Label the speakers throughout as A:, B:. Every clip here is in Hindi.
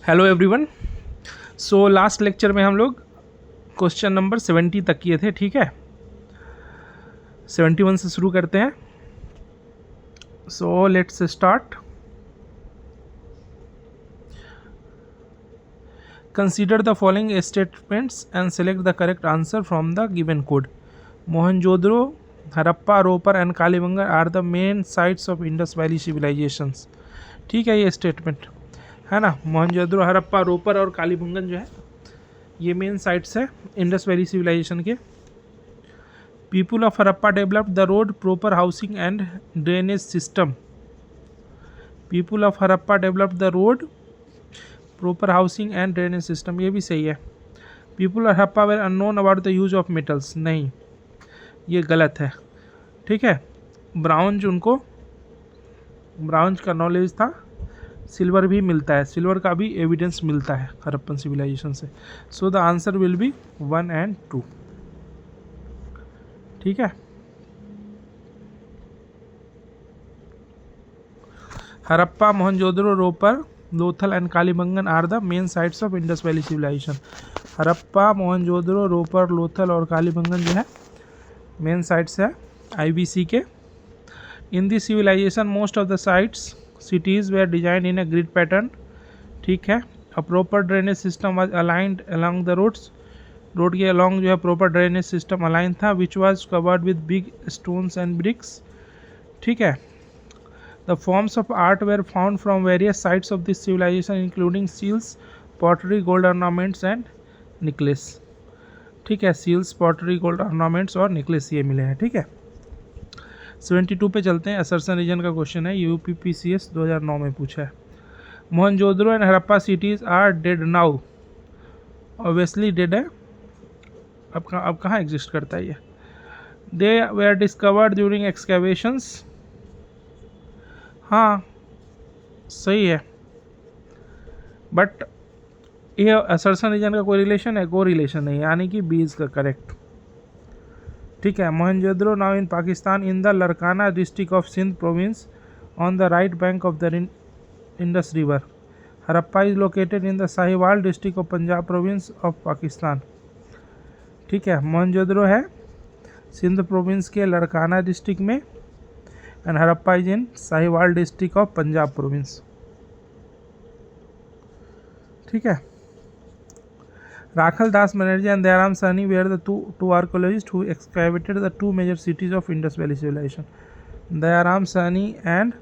A: Hello everyone. So last lecture में हम लोग क्वेश्चन नंबर 70 तक किए थे, ठीक है। 71 से शुरू करते हैं। So let's start. Consider the following statements and select the correct answer from the given code. Mohenjodaro, Harappa, Ropar and Kalibanga are the main sites of Indus valley civilisations. ठीक है, ये स्टेटमेंट है ना। मोहनजोदड़ो, हड़प्पा, रोपर और कालीबंगन जो है ये मेन साइट्स है इंडस वैली सिविलाइजेशन के। People of Harappa developed the road, proper housing and drainage system. People of Harappa developed the road, proper housing and drainage system, ये भी सही है। People of Harappa were unknown about the use of metals, नहीं, ये गलत है। ठीक है, ब्राउंज का नॉलेज था। सिल्वर भी मिलता है, सिल्वर का भी एविडेंस मिलता है हड़प्पन सिविलाइजेशन से। So the answer will be 1 and 2। ठीक है, Harappa, Mohenjodaro, Ropar, Lothal and Kalibangan are the main sites of Indus valley civilisation. Harappa, Mohenjodaro, Ropar, Lothal और कालीबंगन जो है मेन साइट्स है IBC के। In this civilisation most of the sites cities were designed in a grid pattern। ठीक है, a proper drainage system was aligned along the roads। Road के along जो है proper drainage system aligned था, which was covered with big stones and bricks। ठीक है, the forms of art were found from various sites of this civilization including seals, pottery, gold ornaments and necklace। ठीक है, seals, pottery, gold ornaments और necklace ये मिले हैं। ठीक है, 72 पे चलते हैं। असर्सन रीजन का क्वेश्चन है, UPPCS 2009 में पूछा है। Mohenjodaro and Harappa cities are dead now. Obviously dead है, अब कहाँ एग्जिस्ट करता है ये। They were discovered during excavations, हाँ सही है, बट ये असर्सन रीजन का कोई रिलेशन है? कोई रिलेशन नहीं, यानी कि B इज का करेक्ट। ठीक है, Mohenjodaro now in Pakistan in the Larkana district of Sindh province on the right bank of the Indus river. Harappa is located in the Sahiwal district of Punjab province of Pakistan. ठीक है, मोहनजोदड़ो है सिंध प्रोविंस के लरकाना डिस्ट्रिक्ट में and Harappa is in Sahiwal district of Punjab province. ठीक है, Rakhal Das Banerjee and Dayaram Sahni were the two archaeologists who excavated the two major cities of Indus Valley civilization। Dayaram Sahni and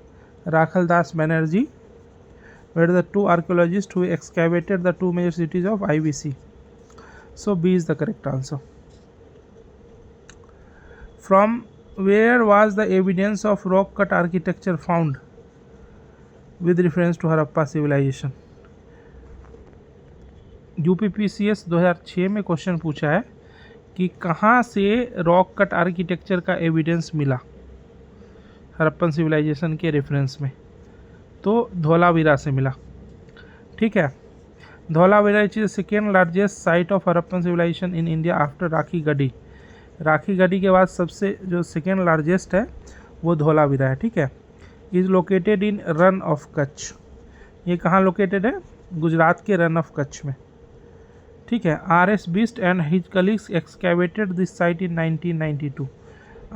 A: Rakhal Das Banerjee were the two archaeologists who excavated the two major cities of IBC। So B is the correct answer। From where was the evidence of rock cut architecture found with reference to Harappa civilization? UPPCS 2006 में क्वेश्चन पूछा है कि कहाँ से रॉक कट आर्किटेक्चर का एविडेंस मिला हड़प्पन सिविलाइजेशन के रेफरेंस में, तो धौलावीरा से मिला। ठीक है, Dholavira is the second largest site of Harappan civilisation in India after Rakhigarhi. Rakhigarhi के बाद सबसे जो सेकेंड लार्जेस्ट है वो धौलावीरा है। ठीक है, is located in run of Kutch. ये कहाँ लोकेटेड है? गुजरात के रन ऑफ कच्छ में। ठीक है, RS beast and his colleagues excavated this site in 1992।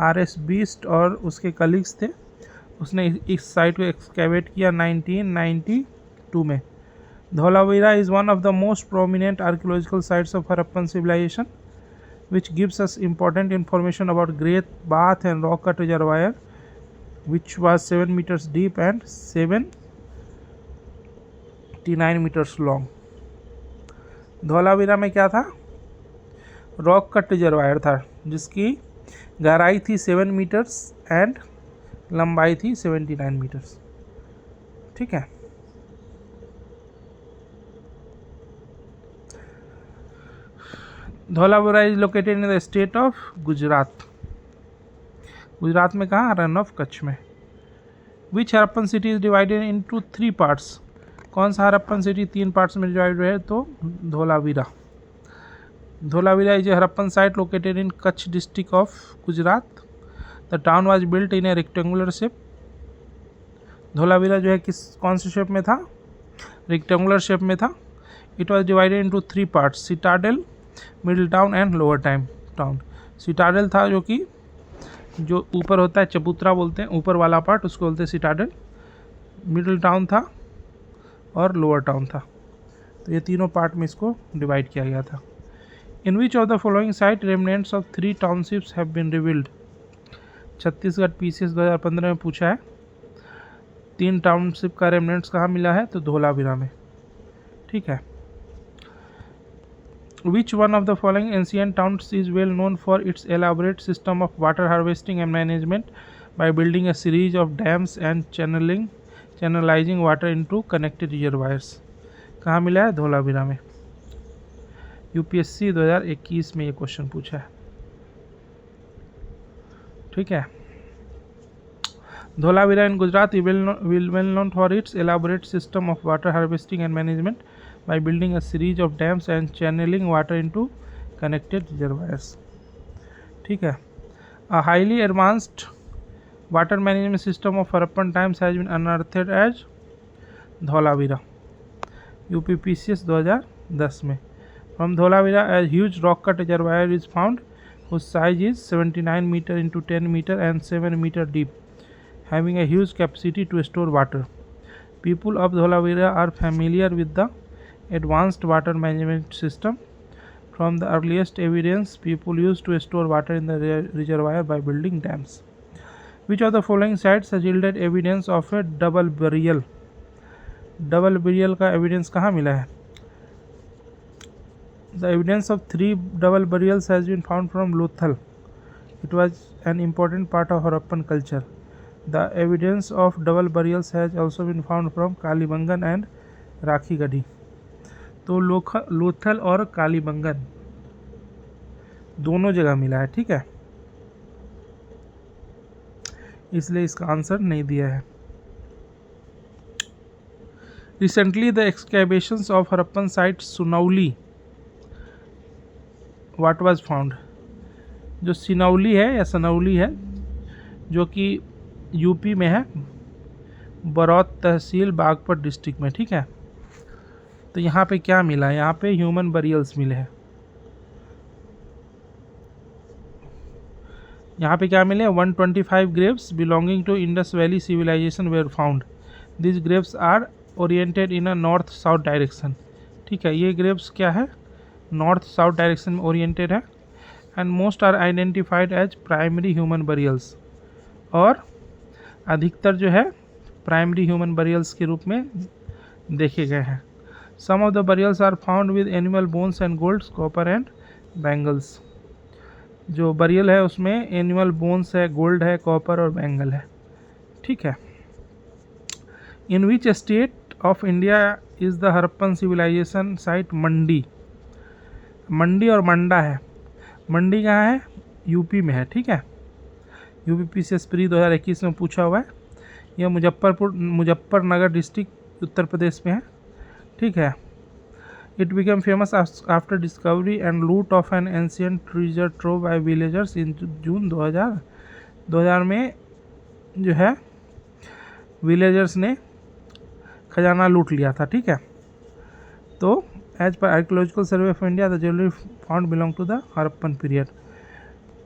A: RS beast और उसके कलीग्स थे, उसने इस साइट को एक्सकेवेट किया 1992 में। Dholavira is one of the most prominent archaeological sites of Harappan civilisation which gives us important information about great bath and rock cut reservoir which was 7 meters deep and 79 meters long. Dholavira में क्या था? रॉक कट रिजर्वायर था जिसकी गहराई थी 7 meters एंड लंबाई थी 79 meters। ठीक है, Dholavira is located in the state of Gujarat. Gujarat में कहाँ? रन ऑफ कच्छ में। Which Harappan city is divided into 3 parts। कौन सा हड़प्पन सिटी 3 पार्ट्स में डिवाइड है? तो Dholavira. Dholavira is a Harappan site located in Kutch district of Gujarat. The town was built in a rectangular shape. Dholavira जो है कौन से शेप में था? रेक्टेंगुलर शेप में था। It was divided into 3 parts, Citadel, middle town and lower town. Citadel था जो ऊपर होता है, चबूतरा बोलते हैं, ऊपर वाला पार्ट उसको बोलते हैं सिटाडेल, मिडिल टाउन था और लोअर टाउन था। तो ये तीनों पार्ट में इसको डिवाइड किया गया था। In which of the following site remnants of 3 townships have been revealed. Chhattisgarh PCS 2015 में पूछा है 3 टाउनशिप का रेमनेंट्स कहाँ मिला है, तो धोलावीरा में। ठीक है। Which one of the following ancient towns is well known for its elaborate system of water harvesting and management by building a series of dams and channelizing water into connected reservoirs? कहाँ मिला है, धोलावीरा में। यूपीएससी 2021 में ये क्वेश्चन पूछा है। ठीक है। Dholavira in Gujarat is well known for its elaborate system of water harvesting and management by building a series of dams and channeling water into connected reservoirs. ठीक है। A highly advanced water management system of Harappan times has been unearthed as Dholavira, UPPCS 2010 में। From Dholavira, a huge rock cut reservoir is found whose size is 79 meter into 10 meter and 7 meter deep, having a huge capacity to store water. People of Dholavira are familiar with the advanced water management system. From the earliest evidence, people used to store water in the reservoir by building dams. Which of the following sites has yielded evidence of a double burial? Double burial का एविडेंस कहाँ मिला है? The evidence of 3 double burials has been found from Lothal. It was an important part of Harappan culture. The evidence of double burials has also been found from Kalibangan and Rakhigadi. तो लोथल और कालीबंगन दोनों जगह मिला है। ठीक है, इसलिए इसका आंसर नहीं दिया है। Recently the excavations of Harappan site Sunauli, what was found. जो सिनौली है या सनौली है, जो कि यूपी में है, बरौत तहसील बागपत डिस्ट्रिक्ट में। ठीक है, तो यहाँ पे क्या मिला है? यहाँ पे ह्यूमन बरियल्स मिले हैं। यहाँ पे क्या मिले? 125 graves belonging to Indus valley civilisation were found. This graves are oriented in a north south direction. ठीक है, ये ग्रेव्स क्या है? नॉर्थ साउथ डायरेक्शन में ओरिएंटेड है। And most are identified as primary human burials, और अधिकतर जो है प्राइमरी ह्यूमन बरियल्स के रूप में देखे गए हैं। Some of the burials are found with animal bones and gold, copper and bangles. जो बरियल है उसमें एनिमल बोन्स है, गोल्ड है, कॉपर और बैंगल है। ठीक है। In which state of India is the Harappan civilisation site? Mandi. Mandi और मंडा है। मंडी कहाँ है? यूपी में है। ठीक है, यूपी पीसीएस प्री 2021 में पूछा हुआ है। यह मुजफ्फरनगर डिस्ट्रिक्ट उत्तर प्रदेश में है। ठीक है। It became famous after discovery and loot of an ancient treasure trove by villagers in June 2000 में जो है विलेजर्स ने खजाना लूट लिया था। ठीक है, तो as per archaeological survey of India the jewellery found belong to the Harappan period.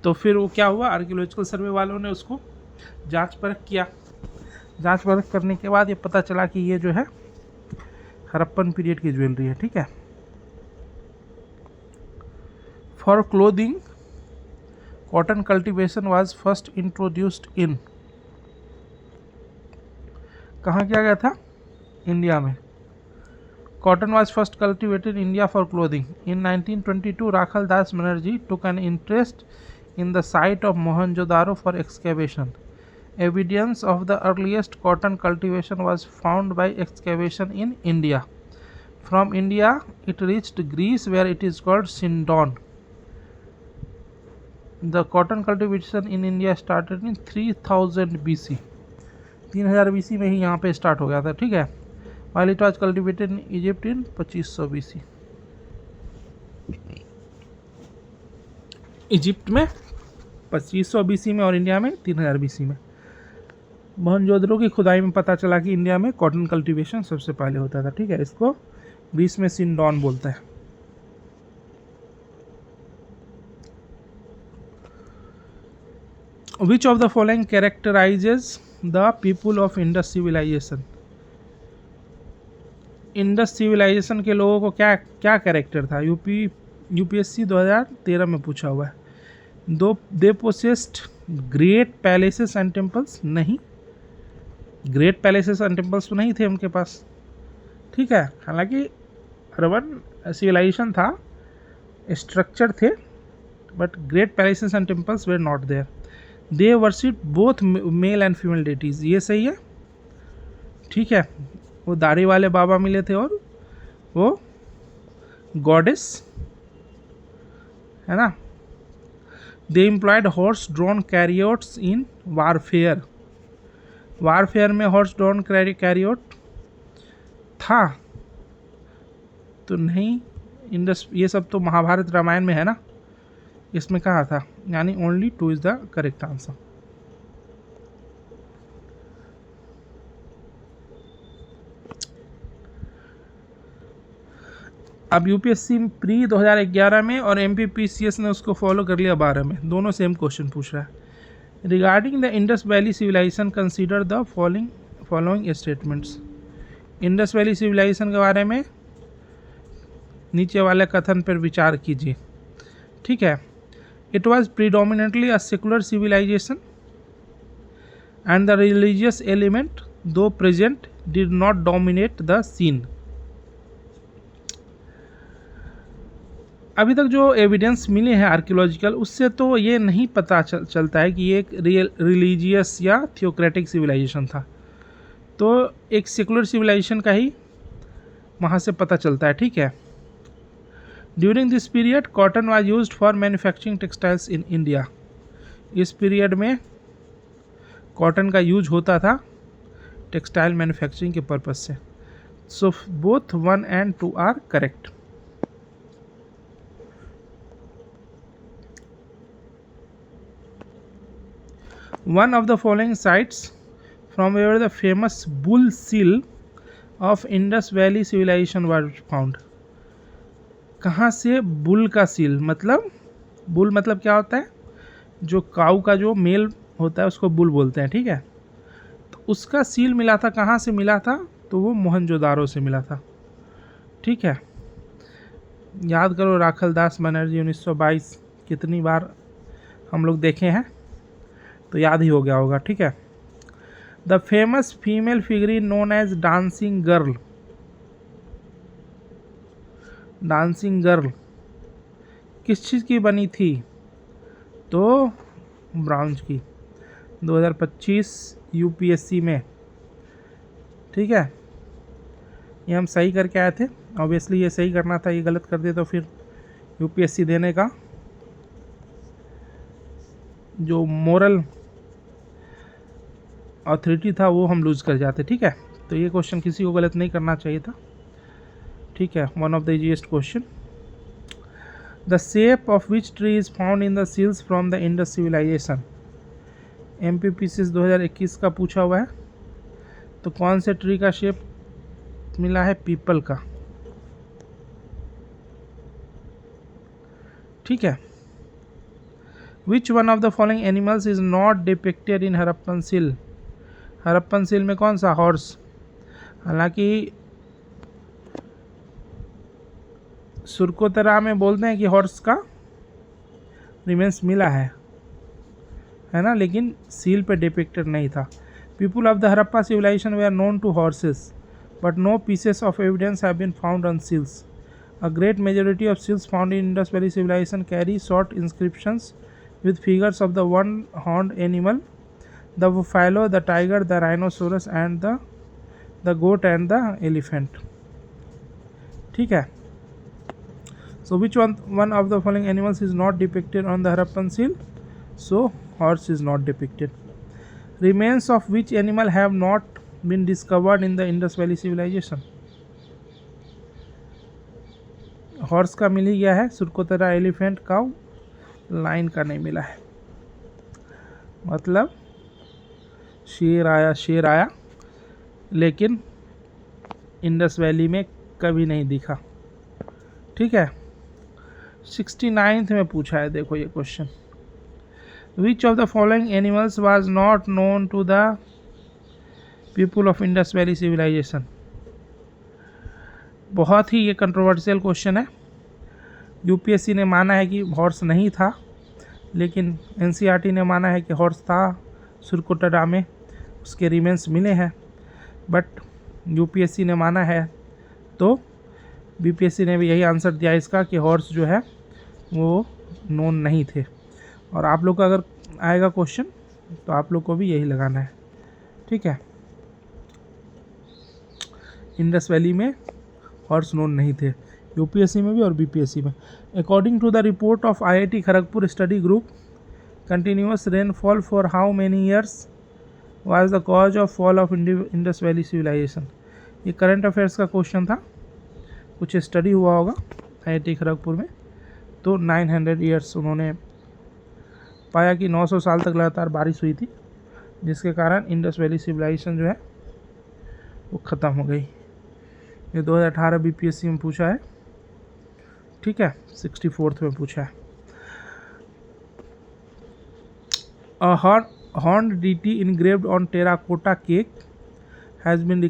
A: तो फिर वो क्या हुआ? आर्कियोलॉजिकल सर्वे वालों ने उसको जांच परख किया। जांच परख करने के बाद ये पता चला कि ये जो है हरप्पन पीरियड की ज्वेलरी है। ठीक है। For clothing cotton cultivation was first introduced in, कहाँ किया गया था? इंडिया में। Cotton was first cultivated in India for clothing in 1922। Rakhal Das Banerjee took an interest in the site of Mohenjo-daro for excavation. Evidence of the earliest cotton cultivation was found by excavation in India. From India, it reached Greece where it is called Sindon. The cotton cultivation in India started in 3000 BC. 3000 BC में ही यहाँ पे स्टार्ट हो गया था। ठीक है, while it was cultivated in Egypt in 2500 BC. Egypt में 2500 BC में और इंडिया में 3000 BC में। मोहनजोदड़ो की खुदाई में पता चला कि इंडिया में कॉटन कल्टीवेशन सबसे पहले होता था। ठीक है, इसको ग्रीस में सिंडॉन बोलते हैं। Which of the following characterises the people of Indus civilisation? Indus civilisation के लोगों को क्या क्या कैरेक्टर था? यूपीएससी 2013 में पूछा हुआ है। They possessed great palaces and temples, नहीं, ग्रेट पैलेसेस एंड टेम्पल्स तो नहीं थे उनके पास। ठीक है, हालांकि अर्बन सिविलाइजेशन था, स्ट्रक्चर थे, but great palaces and temples were not there. They worship both male and female deities, ये सही है। ठीक है, वो दाढ़ी वाले बाबा मिले थे और वो गॉडेस है ना। दे एम्प्लॉयड हॉर्स ड्रॉन कैरियोट्स इन वारफेयर, वारफेयर में हॉर्स ड्रॉन कैरियोट था तो नहीं। इंडस, ये सब तो महाभारत रामायण में है ना, इसमें कहा था, यानी only 2 is the correct answer. अब यूपीएससी प्री 2011 में और एमपीपीसीएस ने उसको फॉलो कर लिया 12 में, दोनों सेम क्वेश्चन पूछ रहा है। Regarding the Indus valley civilisation consider the following statements. Indus valley civilisation के बारे में नीचे वाले कथन पर विचार कीजिए। ठीक है, it was predominantly a secular civilisation and the religious element though present did not dominate the scene. अभी तक जो एविडेंस मिले हैं आर्कियोलॉजिकल, उससे तो ये नहीं पता चलता है कि ये एक रिलीजियस या थियोक्रेटिक सिविलाइजेशन था, तो एक सेकुलर सिविलाइजेशन का ही वहाँ से पता चलता है। ठीक है, during this period cotton was used for manufacturing textiles in India. इस पीरियड में कॉटन का यूज होता था टेक्सटाइल मैन्युफैक्चरिंग के पर्पज से। So both 1 and 2 are correct. One of the following sites from where the famous bull seal of Indus Valley civilization was found। कहाँ से बुल का सील, मतलब बुल मतलब क्या होता है? जो काऊ का जो मेल होता है उसको बुल बोलते हैं। ठीक है, तो उसका सील मिला था, कहाँ से मिला था? तो वो मोहनजोदारो से मिला था। ठीक है, याद करो राखल दास बनर्जी 1922 कितनी बार हम लोग देखे हैं, तो याद ही हो गया होगा। ठीक है, the famous female figurine known as dancing girl, dancing girl किस चीज़ की बनी थी? तो ब्रॉन्ज की, 2025 यूपीएससी में। ठीक है, ये हम सही करके आए थे, ऑब्वियसली ये सही करना था, ये गलत कर दे तो फिर यूपीएससी देने का जो मोरल अथॉरिटी था वो हम लूज़ कर जाते। ठीक है, तो ये क्वेश्चन किसी को गलत नहीं करना चाहिए था। ठीक है, one of the easiest question. The shape of which tree is found in the seals from the Indus civilisation. MPPCS 2021 का पूछा हुआ है, तो कौन से ट्री का शेप मिला है? पीपल का। ठीक है, which one of the following animals is not depicted in Harappan seal. Harappan seal में कौन सा? हॉर्स। हालांकि सुरकोतरा में बोलते हैं कि हॉर्स का रिमेंस मिला है ना, लेकिन सील पे डिपिक्टेड नहीं था। People of the Harappa civilisation we are known to horses but no pieces of evidence have been found on seals. A great majority of seals found in Indus valley civilisation carry short inscriptions with figures of the one-horned animal, the buffalo, the tiger, the rhinoceros and the goat and the elephant. ठीक है, so which one of the following animals is not depicted on the Harappan seal? So horse is not depicted. Remains of which animal have not been discovered in the Indus Valley civilization? Horse का मिल ही गया है, सुरकोतरा, एलिफेंट, काऊ, लाइन का नहीं मिला है। मतलब शेर आया लेकिन इंडस वैली में कभी नहीं दिखा। ठीक है, 69th में पूछा है, देखो ये question. Which of the following animals was not known to the people of Indus valley civilisation. बहुत ही ये कंट्रोवर्शियल क्वेश्चन है। यूपीएससी ने माना है कि हॉर्स नहीं था, लेकिन एनसीईआरटी ने माना है कि हॉर्स था। सुरकोटरा में उसके रिमेन्स मिले हैं, बट यूपीएससी ने माना है, तो बीपीएससी ने भी यही आंसर दिया इसका कि हॉर्स जो है वो नोन नहीं थे। और आप लोग का अगर आएगा क्वेश्चन तो आप लोग को भी यही लगाना है। ठीक है, इंडस वैली में हॉर्स नोन नहीं थे, यूपीएससी में भी और बीपीएससी में। According to the report of IIT Kharagpur study group, continuous rainfall for how many years was the cause of fall of Indus valley civilisation. ये करंट अफेयर्स का क्वेश्चन था, कुछ स्टडी हुआ होगा आईआईटी खड़गपुर में, तो 900 ईयर्स उन्होंने पाया कि 900 साल तक लगातार बारिश हुई थी, जिसके कारण इंडस वैली सिविलाइजेशन जो है वो ख़त्म हो गई। ये 2018 बीपीएससी में पूछा है। ठीक है, 64th में पूछा है। A horned deity engraved on terracotta cake has been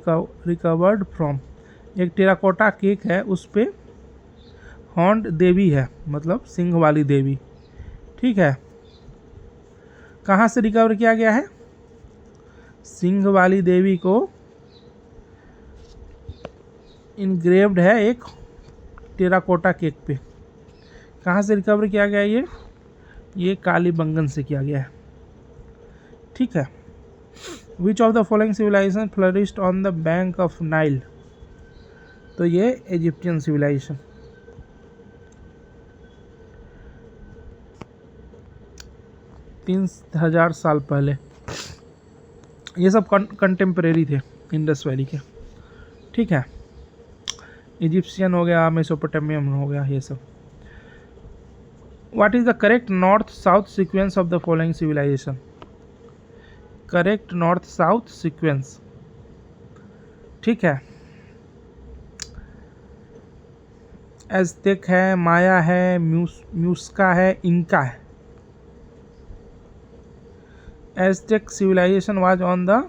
A: recovered from। एक टेराकोटा केक है, उस पे हॉर्न्ड देवी है, मतलब सिंह वाली देवी। ठीक है, कहाँ से रिकवर किया गया है? सिंह वाली देवी को इनग्रेव्ड है एक टेराकोटा केक पे। कहाँ से रिकवर किया गया है ये कालीबंगन से किया गया है। ठीक है, which of the following civilisation flourished on the bank of Nile. तो ये इजिप्टियन सिविलाइजेशन। तीन 3000 साल पहले। ये सब कंटेम्परेरी थे इंडस वैली के। ठीक है, इजिप्शियन हो गया, मेसोपोटामियन हो गया, ये सब। What is the correct north south sequence of the following civilisation. Correct north south sequence. ठीक है, एज़्टेक है, माया है, म्यूस्का है, इंका है। Aztec civilisation was on the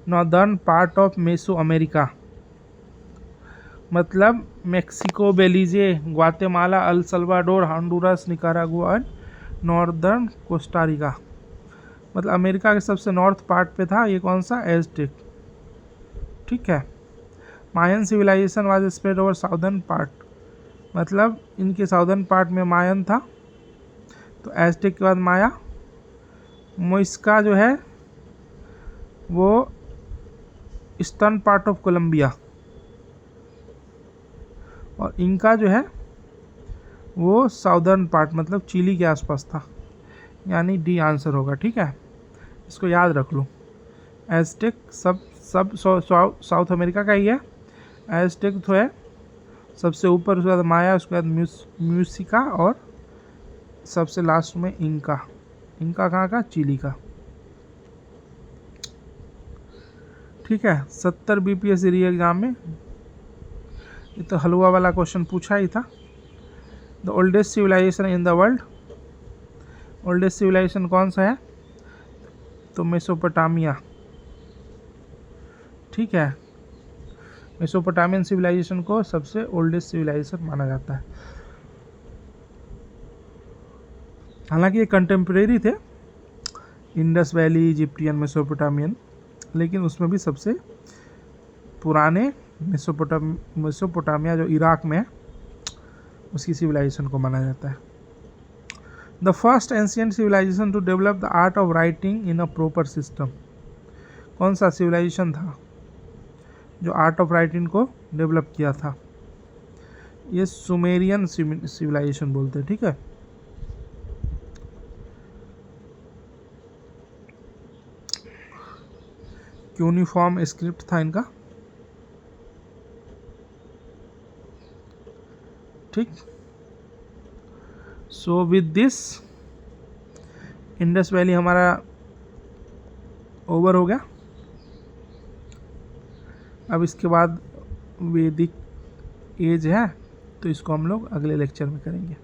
A: northern part of Mesoamerica, मतलब Mexico, Belize, Guatemala, El Salvador, Honduras, Nicaragua and northern Costa Rica. मतलब अमेरिका के सबसे नॉर्थ पार्ट पे था ये कौन सा? एज़टेक। ठीक है, Mayan civilisation was spread over southern part, मतलब इनके साउदर्न पार्ट में मायन था, तो एज़टेक के बाद माया। मोइस्का जो है वो ईस्टर्न पार्ट ऑफ कोलंबिया, और इंका जो है वो साउदर्न पार्ट, मतलब चिली के आसपास था, यानी डी आंसर होगा। ठीक है, इसको याद रख लो। एज़टेक सब साउथ अमेरिका का ही है। एज़टेक तो है सबसे ऊपर, उसके बाद माया, उसके बाद म्यूसिका, और सबसे लास्ट में इंका। इंका कहाँ का? चिली का। ठीक है, 70 बीपीएससी री एग्जाम में ये तो हलवा वाला क्वेश्चन पूछा ही था। The oldest civilisation in the world. Oldest civilisation कौन सा है? तो मेसोपोटामिया। ठीक है, मेसोपोटामियन सिविलाइजेशन को सबसे ओल्डेस्ट सिविलाइजेशन माना जाता है। हालांकि ये कंटेम्प्रेरी थे, इंडस वैली, इजिप्टियन, मेसोपोटामियन, लेकिन उसमें भी सबसे पुराने मेसोपोटामिया जो इराक में है, उसकी सिविलाइजेशन को माना जाता है। The first ancient civilisation to develop the art of writing in a proper system. कौन सा सिविलाइजेशन था जो आर्ट ऑफ राइटिंग को डेवलप किया था? ये सुमेरियन सिविलाइजेशन बोलते हैं। ठीक है, यूनिफॉर्म स्क्रिप्ट था इनका। ठीक, so with this Indus valley हमारा ओवर हो गया। अब इसके बाद वैदिक एज है, तो इसको हम लोग अगले लेक्चर में करेंगे।